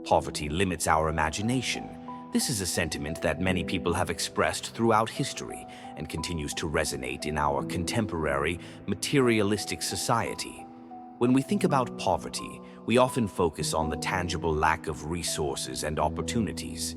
Poverty limits our imagination. This is a sentiment that many people have expressed throughout history and continues to resonate in our contemporary, materialistic society. When we think about poverty, we often focus on the tangible lack of resources and opportunities.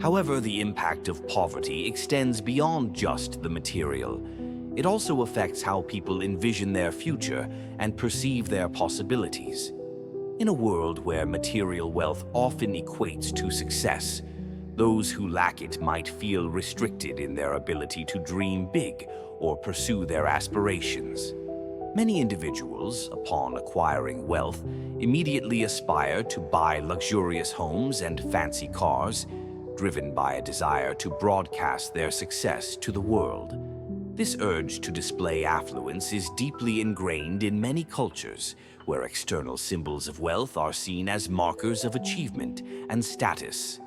However, the impact of poverty extends beyond just the material. It also affects how people envision their future and perceive their possibilities. In a world where material wealth often equates to success, those who lack it might feel restricted in their ability to dream big or pursue their aspirations. Many individuals, upon acquiring wealth, immediately aspire to buy luxurious homes and fancy cars, driven by a desire to broadcast their success to the world. This urge to display affluence is deeply ingrained in many cultures, where external symbols of wealth are seen as markers of achievement and status.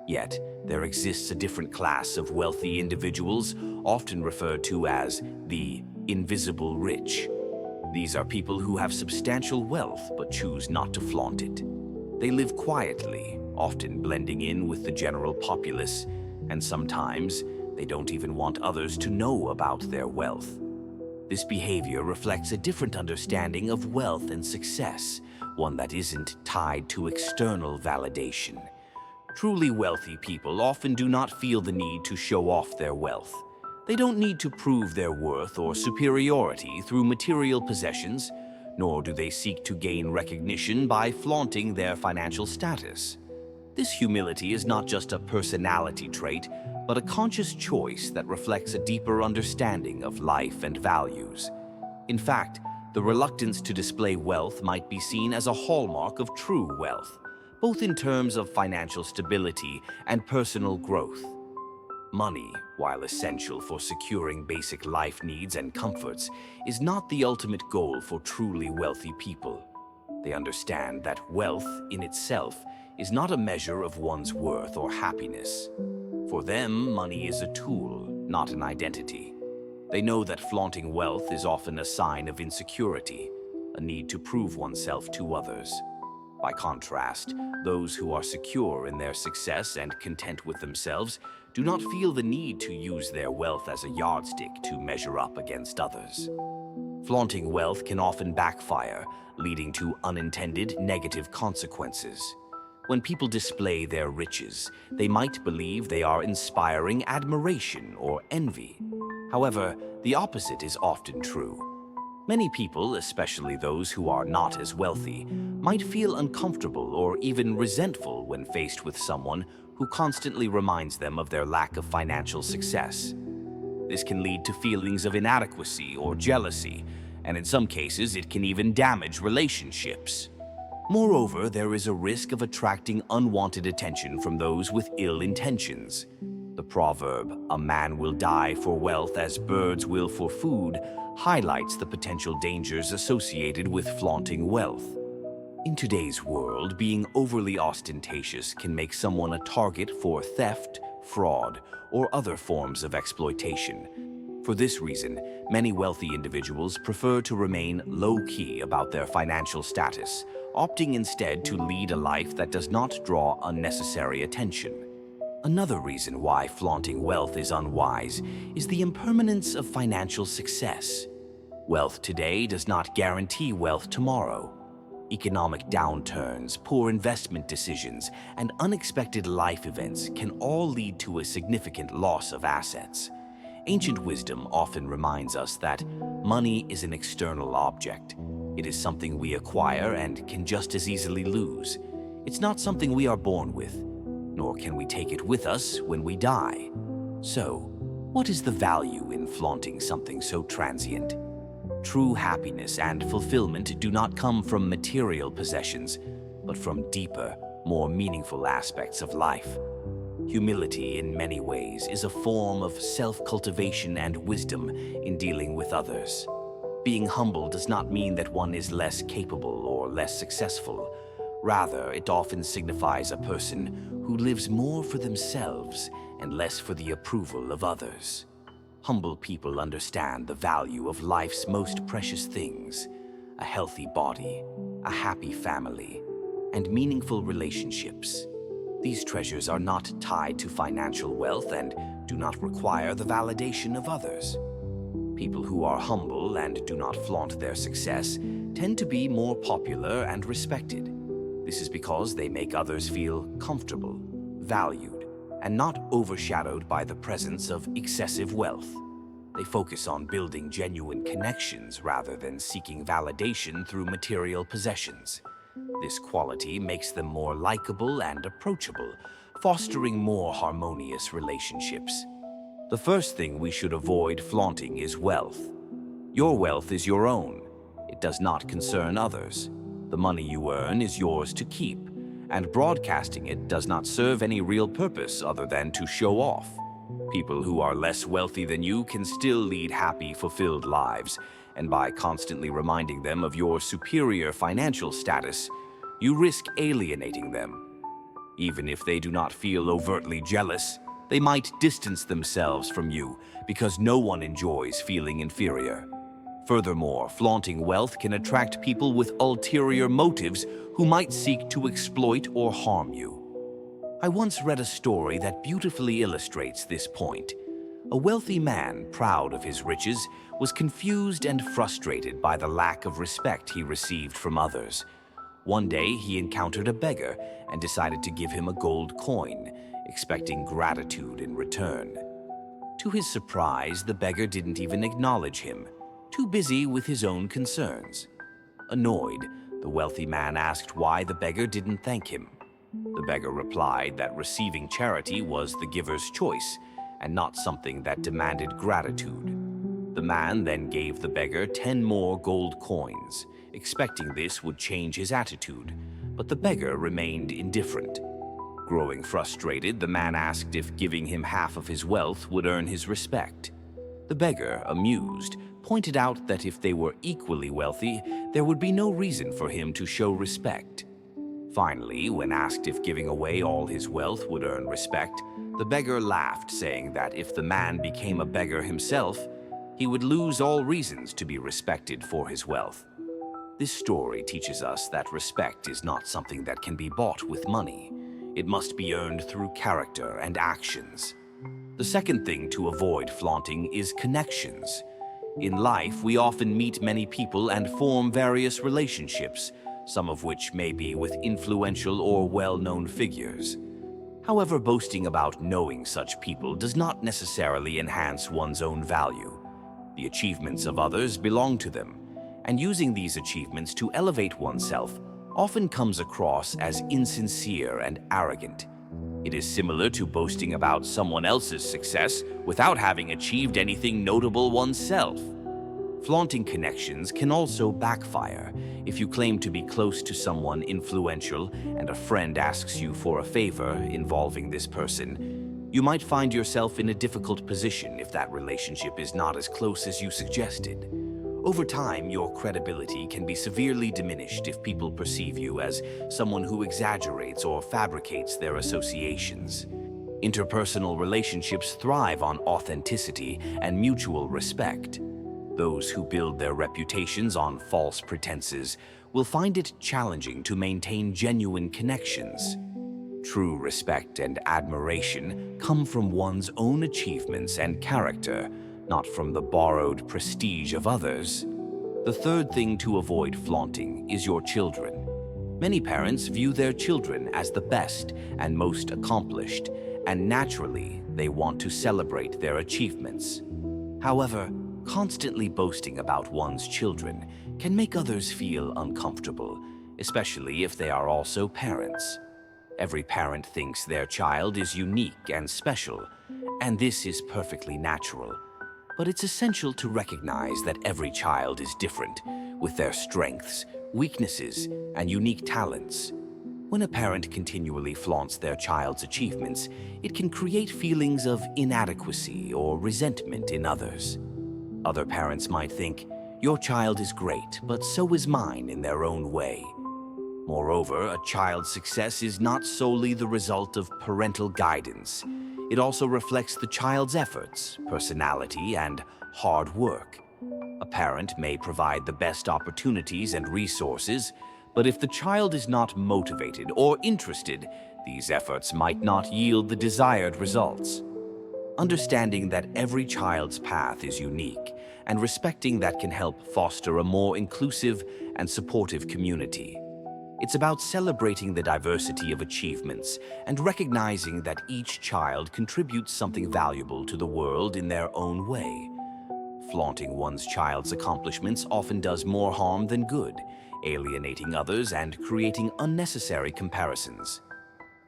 Yet, there exists a different class of wealthy individuals, often referred to as the invisible rich. These are people who have substantial wealth but choose not to flaunt it. They live quietly, often blending in with the general populace, and sometimes they don't even want others to know about their wealth. This behavior reflects a different understanding of wealth and success, one that isn't tied to external validation. Truly wealthy people often do not feel the need to show off their wealth. They don't need to prove their worth or superiority through material possessions, nor do they seek to gain recognition by flaunting their financial status. This humility is not just a personality trait, but a conscious choice that reflects a deeper understanding of life and values. In fact, the reluctance to display wealth might be seen as a hallmark of true wealth, both in terms of financial stability and personal growth. Money, while essential for securing basic life needs and comforts, is not the ultimate goal for truly wealthy people. They understand that wealth in itself is not a measure of one's worth or happiness. For them, money is a tool, not an identity. They know that flaunting wealth is often a sign of insecurity, a need to prove oneself to others. By contrast, those who are secure in their success and content with themselves do not feel the need to use their wealth as a yardstick to measure up against others. Flaunting wealth can often backfire, leading to unintended negative consequences. When people display their riches, they might believe they are inspiring admiration or envy. However, the opposite is often true. Many people, especially those who are not as wealthy, might feel uncomfortable or even resentful when faced with someone who constantly reminds them of their lack of financial success. This can lead to feelings of inadequacy or jealousy, and in some cases it can even damage relationships. Moreover, there is a risk of attracting unwanted attention from those with ill intentions. The proverb, "A man will die for wealth as birds will for food," highlights the potential dangers associated with flaunting wealth. In today's world, being overly ostentatious can make someone a target for theft, fraud, or other forms of exploitation. For this reason, many wealthy individuals prefer to remain low-key about their financial status, opting instead to lead a life that does not draw unnecessary attention. Another reason why flaunting wealth is unwise is the impermanence of financial success. Wealth today does not guarantee wealth tomorrow. Economic downturns, poor investment decisions, and unexpected life events can all lead to a significant loss of assets. Ancient wisdom often reminds us that money is an external object. It is something we acquire and can just as easily lose. It's not something we are born with, nor can we take it with us when we die. So, what is the value in flaunting something so transient? True happiness and fulfillment do not come from material possessions, but from deeper, more meaningful aspects of life. Humility, in many ways, is a form of self-cultivation and wisdom in dealing with others. Being humble does not mean that one is less capable or less successful. Rather, it often signifies a person who lives more for themselves and less for the approval of others. Humble people understand the value of life's most precious things: a healthy body, a happy family, and meaningful relationships. These treasures are not tied to financial wealth and do not require the validation of others. People who are humble and do not flaunt their success tend to be more popular and respected. This is because they make others feel comfortable, valued, and not overshadowed by the presence of excessive wealth. They focus on building genuine connections rather than seeking validation through material possessions. This quality makes them more likable and approachable, fostering more harmonious relationships. The first thing we should avoid flaunting is wealth. Your wealth is your own. It does not concern others. The money you earn is yours to keep, and broadcasting it does not serve any real purpose other than to show off. People who are less wealthy than you can still lead happy, fulfilled lives, and by constantly reminding them of your superior financial status, you risk alienating them. Even if they do not feel overtly jealous, they might distance themselves from you because no one enjoys feeling inferior. Furthermore, flaunting wealth can attract people with ulterior motives who might seek to exploit or harm you. I once read a story that beautifully illustrates this point. A wealthy man, proud of his riches, was confused and frustrated by the lack of respect he received from others. One day, he encountered a beggar and decided to give him a gold coin, expecting gratitude in return. To his surprise, the beggar didn't even acknowledge him, too busy with his own concerns. Annoyed, the wealthy man asked why the beggar didn't thank him. The beggar replied that receiving charity was the giver's choice and not something that demanded gratitude. The man then gave the beggar 10 more gold coins, expecting this would change his attitude, but the beggar remained indifferent. Growing frustrated, the man asked if giving him half of his wealth would earn his respect. The beggar, amused, pointed out that if they were equally wealthy, there would be no reason for him to show respect. Finally, when asked if giving away all his wealth would earn respect, the beggar laughed, saying that if the man became a beggar himself, he would lose all reasons to be respected for his wealth. This story teaches us that respect is not something that can be bought with money. It must be earned through character and actions. The second thing to avoid flaunting is connections. In life, we often meet many people and form various relationships, some of which may be with influential or well-known figures. However, boasting about knowing such people does not necessarily enhance one's own value. The achievements of others belong to them, and using these achievements to elevate oneself often comes across as insincere and arrogant. It is similar to boasting about someone else's success without having achieved anything notable oneself. Flaunting connections can also backfire. If you claim to be close to someone influential and a friend asks you for a favor involving this person, you might find yourself in a difficult position if that relationship is not as close as you suggested. Over time, your credibility can be severely diminished if people perceive you as someone who exaggerates or fabricates their associations. Interpersonal relationships thrive on authenticity and mutual respect. Those who build their reputations on false pretenses will find it challenging to maintain genuine connections. True respect and admiration come from one's own achievements and character, not from the borrowed prestige of others. The third thing to avoid flaunting is your children. Many parents view their children as the best and most accomplished, and naturally, they want to celebrate their achievements. However, constantly boasting about one's children can make others feel uncomfortable, especially if they are also parents. Every parent thinks their child is unique and special, and this is perfectly natural. But it's essential to recognize that every child is different, with their strengths, weaknesses, and unique talents. When a parent continually flaunts their child's achievements, it can create feelings of inadequacy or resentment in others. Other parents might think, "Your child is great, but so is mine in their own way." Moreover, a child's success is not solely the result of parental guidance. It also reflects the child's efforts, personality, and hard work. A parent may provide the best opportunities and resources, But if the child is not motivated or interested, these efforts might not yield the desired results. Understanding that every child's path is unique and respecting that can help foster a more inclusive and supportive community. It's about celebrating the diversity of achievements and recognizing that each child contributes something valuable to the world in their own way. Flaunting one's child's accomplishments often does more harm than good, alienating others and creating unnecessary comparisons.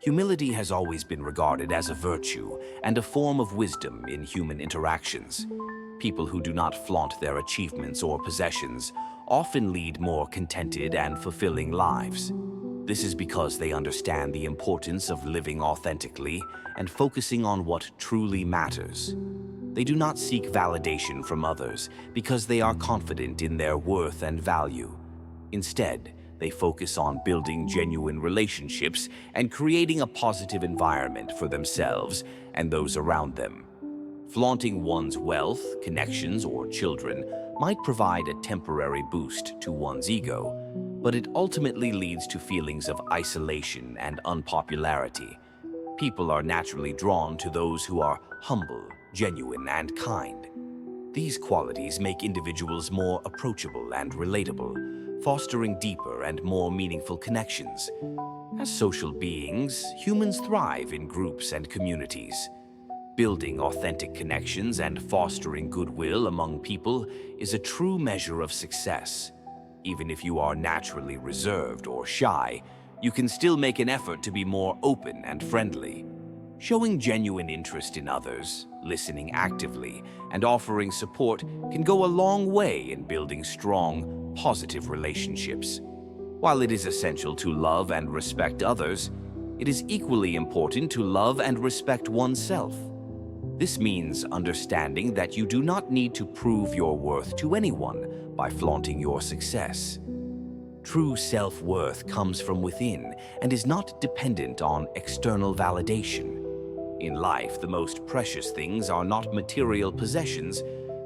Humility has always been regarded as a virtue and a form of wisdom in human interactions. People who do not flaunt their achievements or possessions often lead more contented and fulfilling lives. This is because they understand the importance of living authentically and focusing on what truly matters. They do not seek validation from others because they are confident in their worth and value. Instead, they focus on building genuine relationships and creating a positive environment for themselves and those around them. Flaunting one's wealth, connections, or children might provide a temporary boost to one's ego, but it ultimately leads to feelings of isolation and unpopularity. People are naturally drawn to those who are humble, genuine, and kind. These qualities make individuals more approachable and relatable, fostering deeper and more meaningful connections. As social beings, humans thrive in groups and communities. Building authentic connections and fostering goodwill among people is a true measure of success. Even if you are naturally reserved or shy, you can still make an effort to be more open and friendly. Showing genuine interest in others, listening actively, and offering support can go a long way in building strong, positive relationships. While it is essential to love and respect others, it is equally important to love and respect oneself. This means understanding that you do not need to prove your worth to anyone by flaunting your success. True self-worth comes from within and is not dependent on external validation. In life, the most precious things are not material possessions,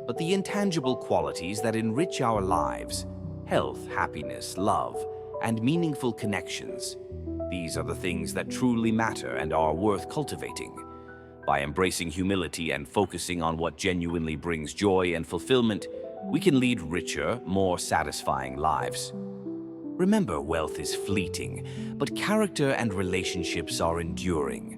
but the intangible qualities that enrich our lives: health, happiness, love, and meaningful connections. These are the things that truly matter and are worth cultivating. By embracing humility and focusing on what genuinely brings joy and fulfillment, we can lead richer, more satisfying lives. Remember, wealth is fleeting, but character and relationships are enduring.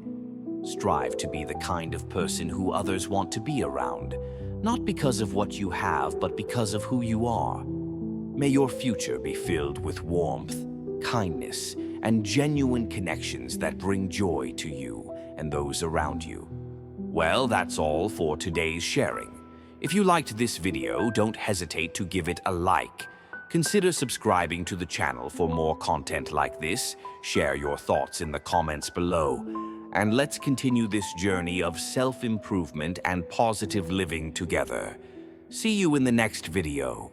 Strive to be the kind of person who others want to be around, not because of what you have, but because of who you are. May your future be filled with warmth, kindness, and genuine connections that bring joy to you and those around you. Well, that's all for today's sharing. If you liked this video, don't hesitate to give it a like. Consider subscribing to the channel for more content like this. Share your thoughts in the comments below. And let's continue this journey of self-improvement and positive living together. See you in the next video.